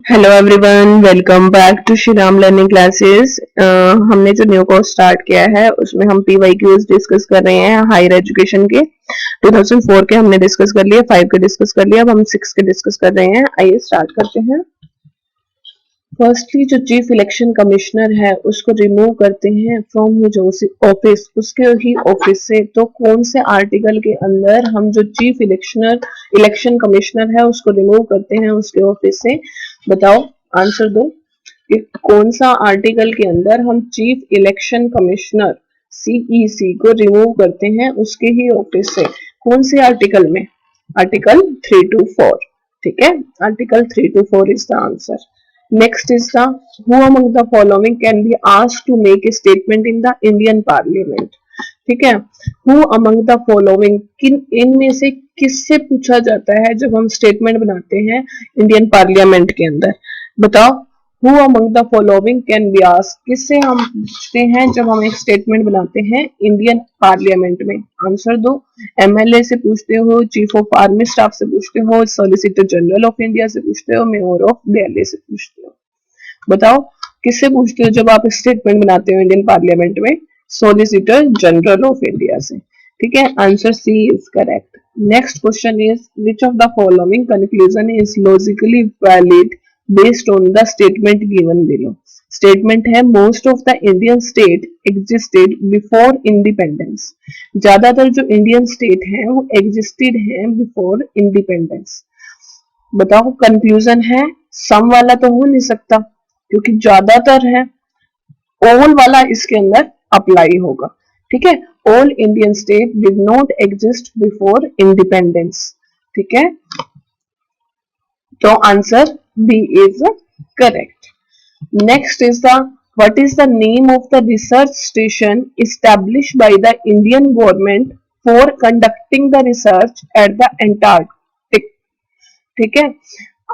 Hello everyone, welcome back to Shri Ram learning classes. हमने जो new course start किया है उसमें हम पीवाईक्यूज डिस्कस कर रहे हैं हायर एजुकेशन के। 2004 के हमने डिस्कस कर लिए, 5 के डिस्कस कर लिया, अब हम 6 के डिस्कस कर रहे हैं। आइए स्टार्ट करते हैं। फर्स्टली जो चीफ इलेक्शन कमिश्नर है उसको रिमूव करते हैं फ्रॉम हिज ऑफिस, उसके ही ऑफिस से। तो कौन से आर्टिकल के अंदर हम जो चीफ इलेक्शन कमिश्नर है उसको रिमूव करते हैं उसके ऑफिस से? बताओ, आंसर दो कि कौन सा आर्टिकल के अंदर हम चीफ इलेक्शन कमिश्नर सीईसी को रिमूव करते हैं उसके ही ऑफिस से। कौन से आर्टिकल में? आर्टिकल 324। ठीक है, article 324 is the answer. Next is the who among the following can be asked to make a statement in the Indian Parliament? ठीक है, who among the following, किन इनमें से किससे पूछा जाता है जब हम स्टेटमेंट बनाते हैं इंडियन पार्लियामेंट के अंदर? बताओ, who among the following can be asked, किससे हम पूछते हैं जब हम एक स्टेटमेंट बनाते हैं इंडियन पार्लियामेंट में? आंसर दो। एमएलए से पूछते हो, चीफ ऑफ आर्मी स्टाफ से पूछते हो, सॉलिसिटर जनरल ऑफ इंडिया से पूछते हो, मेयर ऑफ दिल्ली से पूछते हो? बताओ, किससे पूछते हो जब आप स्टेटमेंट बनाते हो इंडियन पार्लियामेंट में? सॉलिसिटर जनरल ऑफ इंडिया से। ठीक है, answer C is correct. Next question is which of the following conclusion is logically valid based on the statement given below? Statement है most of the Indian state existed before independence. ज्यादातर जो Indian state है वो existed है before independence. बताओ, conclusion है, सम वाला तो हो नहीं सकता क्योंकि ज्यादातर है, ऑल वाला इसके अंदर अप्लाई होगा। ठीक है, all Indian state did not exist before independence. ठीक है, तो answer B is correct. Next is the what is the name of the research station established by the Indian government for conducting the research at the Antarctic? ठीक है,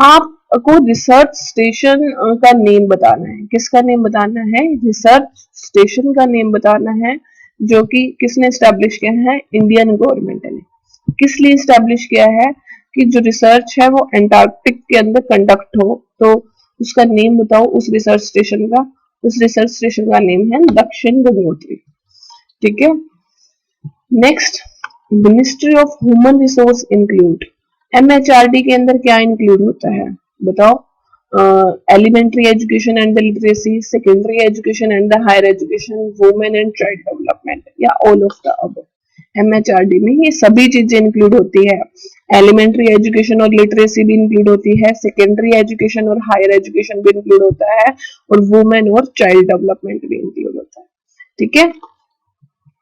आपको research station का name बताना है। किसका नेम बताना है? Research station का नेम बताना है जो कि किसने एस्टैब्लिश किया है? इंडियन गवर्नमेंट ने। किस लिए एस्टैब्लिश किया है? कि जो रिसर्च है वो एंटार्क्टिक के अंदर कंडक्ट हो। तो उसका नेम बताओ उस रिसर्च स्टेशन का। उस रिसर्च स्टेशन का नेम है दक्षिण गंगोत्री। ठीक है, next, ministry of human resource include, MHRD के अंदर क्या इंक्लूड होता है? बताओ, elementary education and the literacy, secondary education and the higher education, women and child development, या all of the above? MHRD में ये सभी चीजें इंक्लूड होती है। एलिमेंट्री एजुकेशन और लिटरेसी भी इंक्लूड होती है, सेकेंडरी एजुकेशन और हायर एजुकेशन भी इंक्लूड होता है, और वुमेन और चाइल्ड डेवलपमेंट भी इंक्लूड होता है। ठीक है,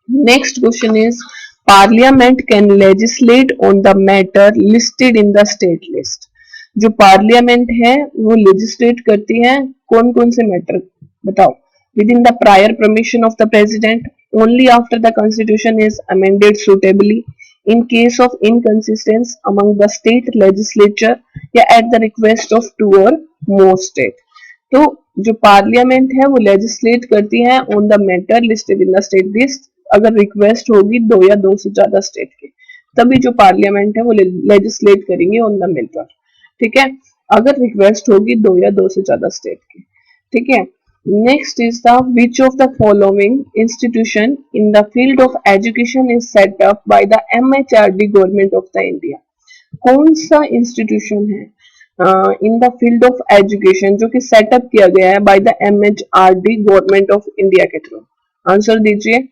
next question is parliament can legislate on the matter listed in the state list. जो पार्लियामेंट है वो लेजिस्लेट करती है कौन कौन से मैटर? बताओ, within the prior permission of the president, only after the constitution is amended suitably, in case of inconsistency among the state legislature, या एट द रिक्वेस्ट ऑफ 2 और मोर स्टेट। तो जो पार्लियामेंट है वो legislate करती है on the matter listed in the state list, अगर request होगी 2 या 2 से ज्यादा स्टेट की, तभी जो पार्लियामेंट है वो लेजिस्लेट करेंगे ऑन द मैटर। ठीक है, अगर रिक्वेस्ट होगी 2 या 2 से ज्यादा स्टेट की। ठीक है, next is the which of the following institution in the field of education is set up by the MHRD government of the India? कौन सा इंस्टीट्यूशन है in the field of education जो कि सेटअप किया गया है by the MHRD government of India के through? Answer दीजिए,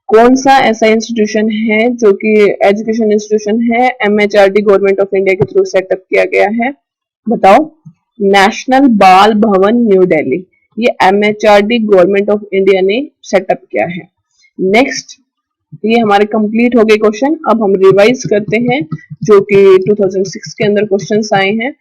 कौन सा ऐसा इंस्टीट्यूशन है जो कि एजुकेशन इंस्टीट्यूशन है एमएचआरडी गवर्नमेंट ऑफ इंडिया के थ्रू सेटअप किया गया है? बताओ, नेशनल बाल भवन न्यू दिल्ली, ये एमएचआरडी गवर्नमेंट ऑफ इंडिया ने सेटअप किया है। नेक्स्ट, ये हमारे कंप्लीट हो गए क्वेश्चन। अब हम रिवाइज करते हैं जो कि 2006 के अंदर क्वेश्चंस आए हैं।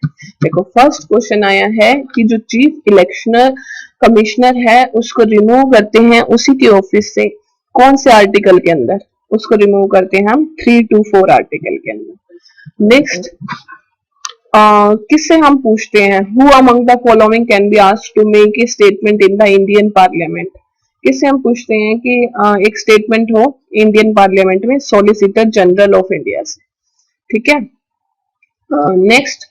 देखो, फर्स्ट क्वेश्चन आया है कि जो चीफ इलेक्शन कमिश्नर है उसको रिमूव करते हैं उसी के ऑफिस से, कौन से आर्टिकल के अंदर? उसको रिमूव करते हैं हम 324 आर्टिकल के अंदर। नेक्स्ट, किससे हम पूछते हैं? Who among the following can be asked to make a statement in the Indian parliament? किससे हम पूछते हैं कि एक स्टेटमेंट हो इंडियन पार्लियामेंट में? सॉलिसिटर जनरल ऑफ इंडिया से। ठीक है, नेक्स्ट,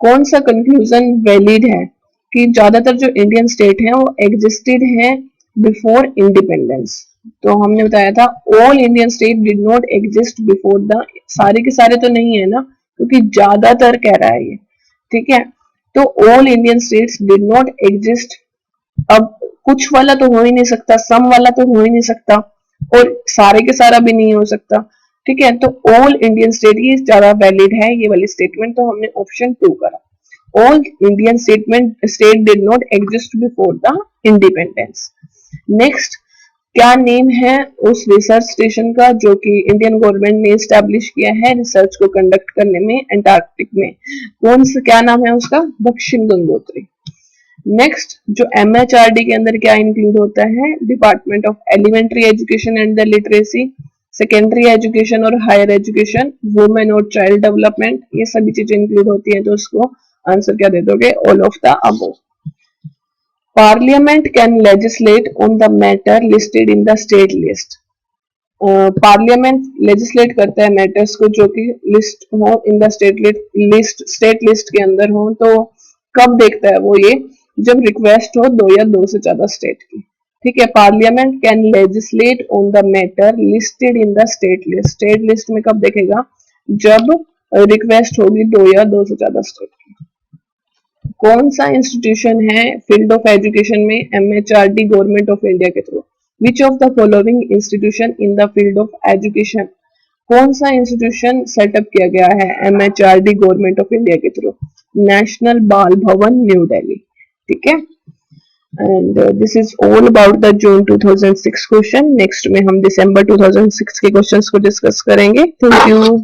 कौन सा कंक्लूजन वैलिड है कि ज्यादातर जो इंडियन स्टेट है वो एग्जिस्टेड है बिफोर इंडिपेंडेंस। तो हमने बताया था all Indian state did not exist before the, सारे के सारे तो नहीं है ना, क्योंकि ज्यादातर कह रहा है ये, ठीक है। तो all Indian states did not exist, अब कुछ वाला तो हो ही नहीं सकता, सम वाला तो हो ही नहीं सकता, और सारे के सारा भी नहीं हो सकता, ठीक है। तो ऑल इंडियन स्टेट ही ज्यादा वैलिड है ये वाली स्टेटमेंट, तो हमने ऑप्शन 2 करा। All Indian state did not exist before the independence. Next, क्या नेम है उस रिसर्च स्टेशन का जो कि इंडियन गवर्नमेंट ने स्टैब्लिश किया है रिसर्च को कंडक्ट करने में अंटार्कटिक में, कौन सा क्या नाम है उसका? दक्षिण गंगोत्री। नेक्स्ट, जो एमएचआरडी के अंदर क्या इंक्लूड होता है? Department of elementary education and the literacy, secondary education और हायर एजुकेशन, वुमेन और चाइल्ड डेवलपमेंट, ये सभी चीजें इंक्लूड होती है। तो उसको आंसर क्या दे दोगे? All of the above. Parliament can legislate on the matter listed in the state list. Parliament legislate करता है मैटर्स को जो कि लिस्ट हो इन द स्टेट लिस्ट के अंदर हो। तो कब देखता है वो? ये जब रिक्वेस्ट हो 2 या 2 से ज्यादा स्टेट की, ठीक है। Parliament can legislate on the matter listed in the state list. State list में कब देखेगा? जब रिक्वेस्ट होगी 2 या 2 से ज्यादा स्टेट की। कौन सा इंस्टीट्यूशन है फील्ड ऑफ एजुकेशन में एमएचआरडी गवर्नमेंट ऑफ इंडिया के through? Which of the following institution in the field of education, कौन सा इंस्टीट्यूशन सेटअप किया गया है एमएचआरडी गवर्नमेंट ऑफ इंडिया के थ्रू? नेशनल बाल भवन न्यू दिल्ली, ठीक है। And this is all about the June 2006 question. Next में हम दिसंबर 2006 के क्वेश्चंस को डिस्कस करेंगे। Thank you.